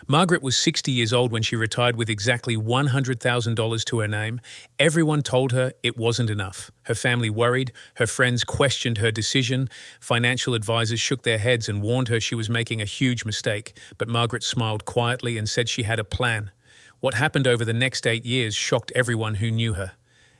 Margaret was 60 years old when she retired with exactly $100,000 to her name. Everyone told her it wasn't enough. Her family worried, her friends questioned her decision, financial advisors shook their heads and warned her she was making a huge mistake. But Margaret smiled quietly and said she had a plan. What happened over the next 8 years shocked everyone who knew her.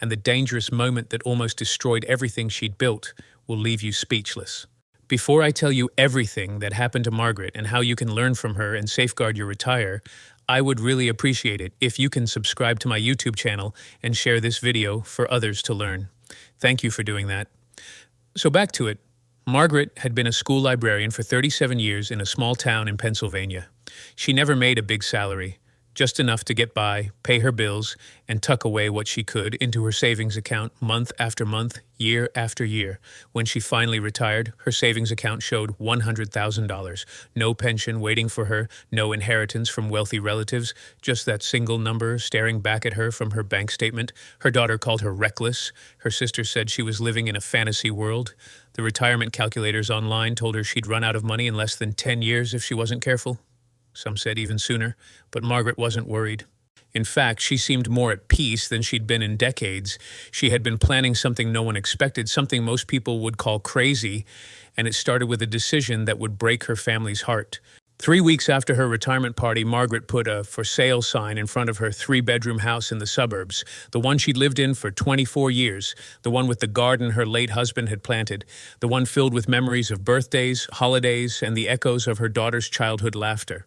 And the dangerous moment that almost destroyed everything she'd built will leave you speechless. Before I tell you everything that happened to Margaret and how you can learn from her and safeguard your retire, I would really appreciate it if you can subscribe to my YouTube channel and share this video for others to learn. Thank you for doing that. So back to it. Margaret had been a school librarian for 37 years in a small town in Pennsylvania. She never made a big salary, just enough to get by, pay her bills, and tuck away what she could into her savings account month after month, year after year. When she finally retired, her savings account showed $100,000. No pension waiting for her, no inheritance from wealthy relatives, just that single number staring back at her from her bank statement. Her daughter called her reckless. Her sister said she was living in a fantasy world. The retirement calculators online told her she'd run out of money in less than 10 years if she wasn't careful. Some said even sooner, but Margaret wasn't worried. In fact, she seemed more at peace than she'd been in decades. She had been planning something no one expected, something most people would call crazy, and it started with a decision that would break her family's heart. 3 weeks after her retirement party, Margaret put a for sale sign in front of her 3-bedroom house in the suburbs, the one she'd lived in for 24 years, the one with the garden her late husband had planted, the one filled with memories of birthdays, holidays, and the echoes of her daughter's childhood laughter.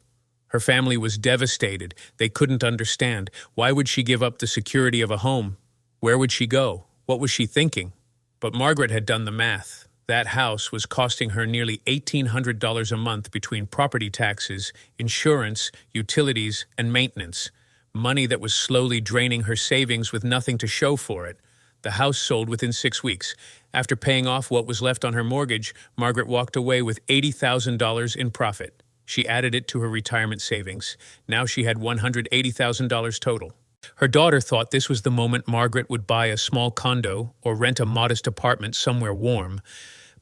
Her family was devastated. They couldn't understand. Why would she give up the security of a home? Where would she go? What was she thinking? But Margaret had done the math. That house was costing her nearly $1,800 a month between property taxes, insurance, utilities, and maintenance. Money that was slowly draining her savings with nothing to show for it. The house sold within 6 weeks. After paying off what was left on her mortgage, Margaret walked away with $80,000 in profit. She added it to her retirement savings. Now she had $180,000 total. Her daughter thought this was the moment Margaret would buy a small condo or rent a modest apartment somewhere warm.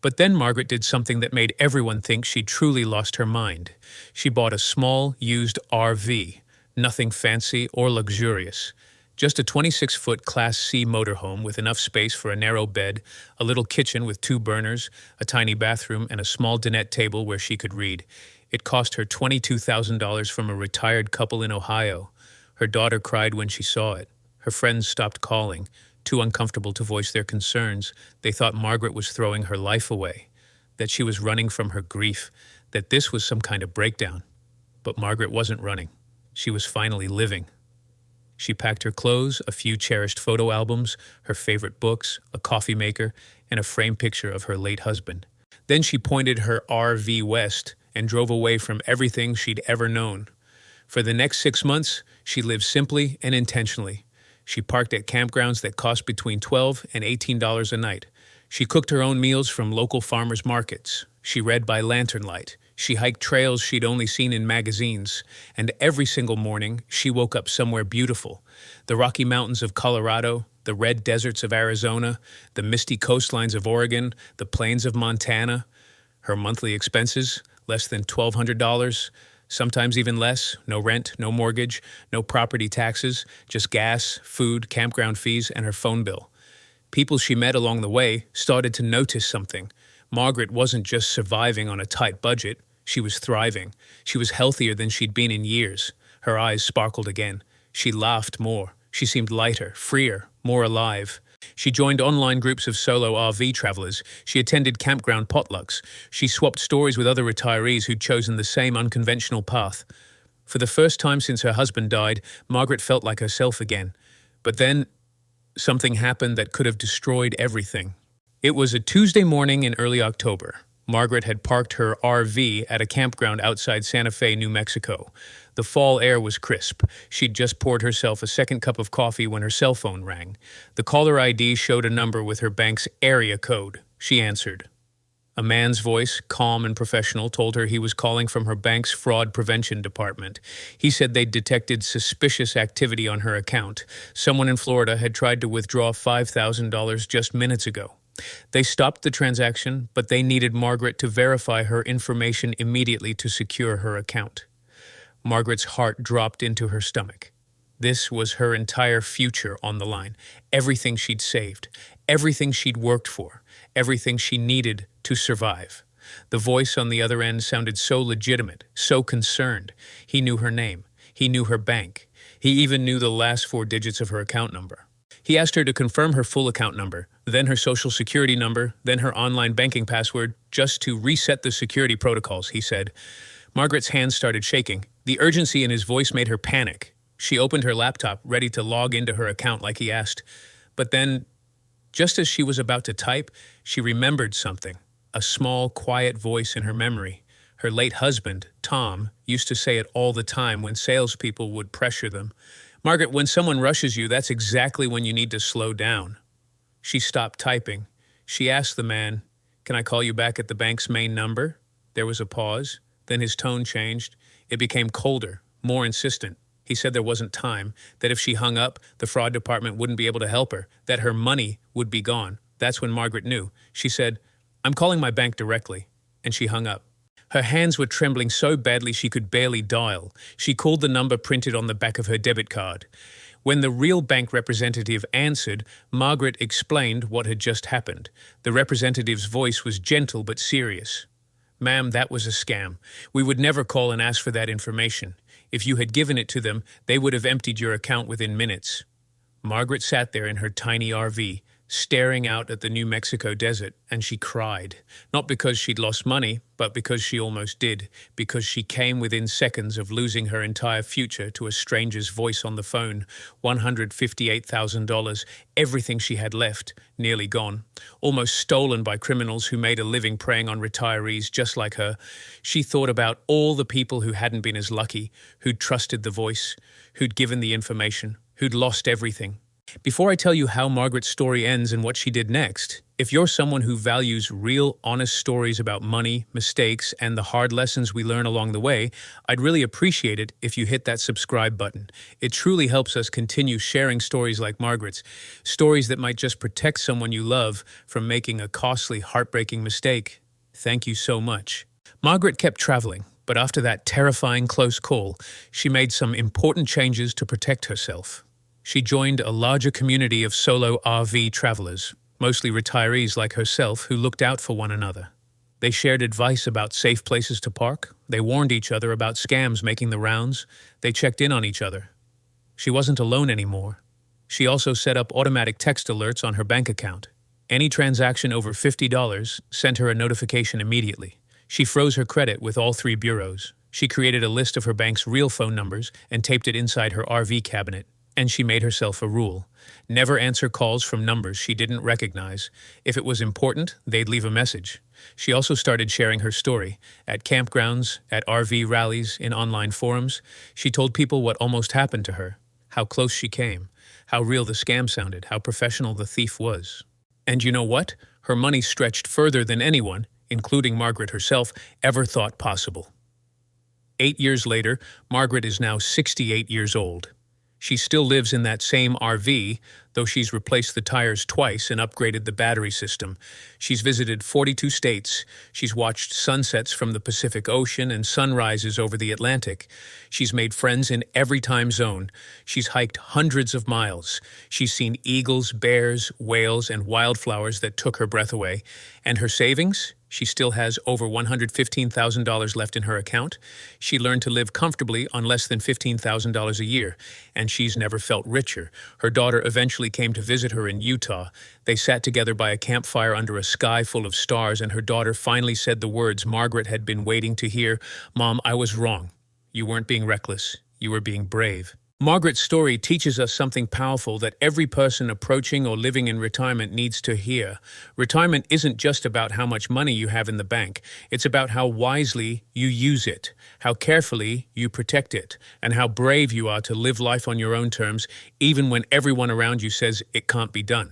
But then Margaret did something that made everyone think she truly lost her mind. She bought a small, used RV. Nothing fancy or luxurious. Just a 26-foot Class C motorhome with enough space for a narrow bed, a little kitchen with 2 burners, a tiny bathroom, and a small dinette table where she could read. It cost her $22,000 from a retired couple in Ohio. Her daughter cried when she saw it. Her friends stopped calling, too uncomfortable to voice their concerns. They thought Margaret was throwing her life away, that she was running from her grief, that this was some kind of breakdown. But Margaret wasn't running. She was finally living. She packed her clothes, a few cherished photo albums, her favorite books, a coffee maker, and a framed picture of her late husband. Then she pointed her RV west and drove away from everything she'd ever known. For the next 6 months, she lived simply and intentionally. She parked at campgrounds that cost between $12 and $18 a night. She cooked her own meals from local farmers' markets. She read by lantern light. She hiked trails she'd only seen in magazines. And every single morning, she woke up somewhere beautiful. The Rocky Mountains of Colorado, the red deserts of Arizona, the misty coastlines of Oregon, the plains of Montana. Her monthly expenses, less than $1,200, sometimes even less, no rent, no mortgage, no property taxes, just gas, food, campground fees, and her phone bill. People she met along the way started to notice something. Margaret wasn't just surviving on a tight budget, she was thriving. She was healthier than she'd been in years. Her eyes sparkled again. She laughed more. She seemed lighter, freer, more alive. She joined online groups of solo RV travelers. She attended campground potlucks. She swapped stories with other retirees who'd chosen the same unconventional path. For the first time since her husband died, Margaret felt like herself again. But then, something happened that could have destroyed everything. It was a Tuesday morning in early October. Margaret had parked her RV at a campground outside Santa Fe, New Mexico. The fall air was crisp. She'd just poured herself a second cup of coffee when her cell phone rang. The caller ID showed a number with her bank's area code. She answered. A man's voice, calm and professional, told her he was calling from her bank's fraud prevention department. He said they'd detected suspicious activity on her account. Someone in Florida had tried to withdraw $5,000 just minutes ago. They stopped the transaction, but they needed Margaret to verify her information immediately to secure her account. Margaret's heart dropped into her stomach. This was her entire future on the line. Everything she'd saved, everything she'd worked for, everything she needed to survive. The voice on the other end sounded so legitimate, so concerned. He knew her name. He knew her bank. He even knew the last 4 digits of her account number. He asked her to confirm her full account number, then her social security number, then her online banking password, just to reset the security protocols, he said. Margaret's hands started shaking. The urgency in his voice made her panic. She opened her laptop, ready to log into her account like he asked. But then, just as she was about to type, she remembered something. A small, quiet voice in her memory. Her late husband, Tom, used to say it all the time when salespeople would pressure them. Margaret, when someone rushes you, that's exactly when you need to slow down. She stopped typing. She asked the man, "Can I call you back at the bank's main number?" There was a pause. Then his tone changed. It became colder, more insistent. He said there wasn't time, that if she hung up, the fraud department wouldn't be able to help her, that her money would be gone. That's when Margaret knew. She said, "I'm calling my bank directly," and she hung up. Her hands were trembling so badly she could barely dial. She called the number printed on the back of her debit card. When the real bank representative answered, Margaret explained what had just happened. The representative's voice was gentle but serious. "Ma'am, that was a scam. We would never call and ask for that information. If you had given it to them, they would have emptied your account within minutes." Margaret sat there in her tiny RV, staring out at the New Mexico desert, and she cried. Not because she'd lost money, but because she almost did, because she came within seconds of losing her entire future to a stranger's voice on the phone. $158,000, everything she had left, nearly gone, almost stolen by criminals who made a living preying on retirees just like her. She thought about all the people who hadn't been as lucky, who'd trusted the voice, who'd given the information, who'd lost everything. Before I tell you how Margaret's story ends and what she did next, if you're someone who values real, honest stories about money, mistakes, and the hard lessons we learn along the way, I'd really appreciate it if you hit that subscribe button. It truly helps us continue sharing stories like Margaret's, stories that might just protect someone you love from making a costly, heartbreaking mistake. Thank you so much. Margaret kept traveling, but after that terrifying close call, she made some important changes to protect herself. She joined a larger community of solo RV travelers, mostly retirees like herself who looked out for one another. They shared advice about safe places to park. They warned each other about scams making the rounds. They checked in on each other. She wasn't alone anymore. She also set up automatic text alerts on her bank account. Any transaction over $50 sent her a notification immediately. She froze her credit with all 3 bureaus. She created a list of her bank's real phone numbers and taped it inside her RV cabinet. And she made herself a rule. Never answer calls from numbers she didn't recognize. If it was important, they'd leave a message. She also started sharing her story. At campgrounds, at RV rallies, in online forums, she told people what almost happened to her, how close she came, how real the scam sounded, how professional the thief was. And you know what? Her money stretched further than anyone, including Margaret herself, ever thought possible. 8 years later, Margaret is now 68 years old. She still lives in that same RV, though she's replaced the tires twice and upgraded the battery system. She's visited 42 states. She's watched sunsets from the Pacific Ocean and sunrises over the Atlantic. She's made friends in every time zone. She's hiked hundreds of miles. She's seen eagles, bears, whales, and wildflowers that took her breath away. And her savings? She still has over $115,000 left in her account. She learned to live comfortably on less than $15,000 a year, and she's never felt richer. Her daughter eventually came to visit her in Utah. They sat together by a campfire under a sky full of stars, and her daughter finally said the words Margaret had been waiting to hear. "Mom, I was wrong. You weren't being reckless. You were being brave." Margaret's story teaches us something powerful that every person approaching or living in retirement needs to hear. Retirement isn't just about how much money you have in the bank. It's about how wisely you use it, how carefully you protect it, and how brave you are to live life on your own terms, even when everyone around you says it can't be done.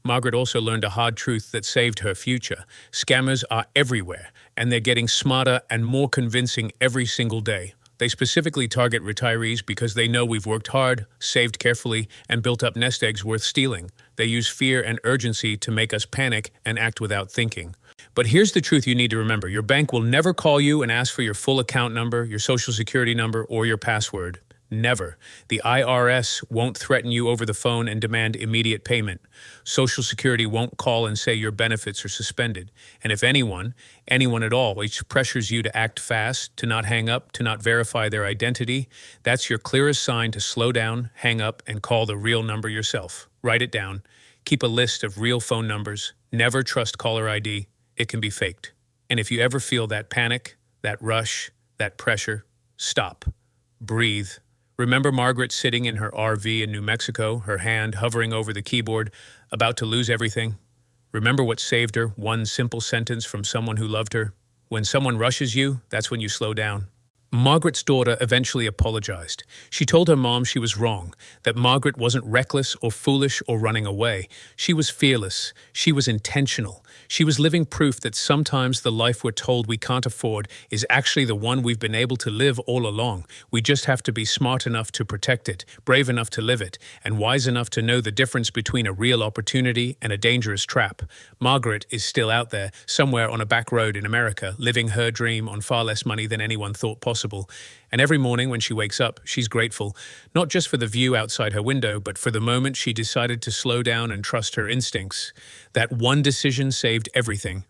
Margaret also learned a hard truth that saved her future. Scammers are everywhere, and they're getting smarter and more convincing every single day. They specifically target retirees because they know we've worked hard, saved carefully, and built up nest eggs worth stealing. They use fear and urgency to make us panic and act without thinking. But here's the truth you need to remember. Your bank will never call you and ask for your full account number, your social security number, or your password. Never. The IRS won't threaten you over the phone and demand immediate payment. Social Security won't call and say your benefits are suspended. And if anyone at all, which pressures you to act fast, to not hang up, to not verify their identity, that's your clearest sign to slow down, hang up, and call the real number yourself. Write it down. Keep a list of real phone numbers. Never trust caller ID. It can be faked. And if you ever feel that panic, that rush, that pressure, stop. Breathe. Remember Margaret sitting in her RV in New Mexico, her hand hovering over the keyboard, about to lose everything? Remember what saved her, one simple sentence from someone who loved her? When someone rushes you, that's when you slow down. Margaret's daughter eventually apologized. She told her mom she was wrong, that Margaret wasn't reckless or foolish or running away. She was fearless. She was intentional. She was living proof that sometimes the life we're told we can't afford is actually the one we've been able to live all along. We just have to be smart enough to protect it, brave enough to live it, and wise enough to know the difference between a real opportunity and a dangerous trap. Margaret is still out there, somewhere on a back road in America, living her dream on far less money than anyone thought possible. And every morning when she wakes up, she's grateful, not just for the view outside her window, but for the moment she decided to slow down and trust her instincts. That one decision saved everything.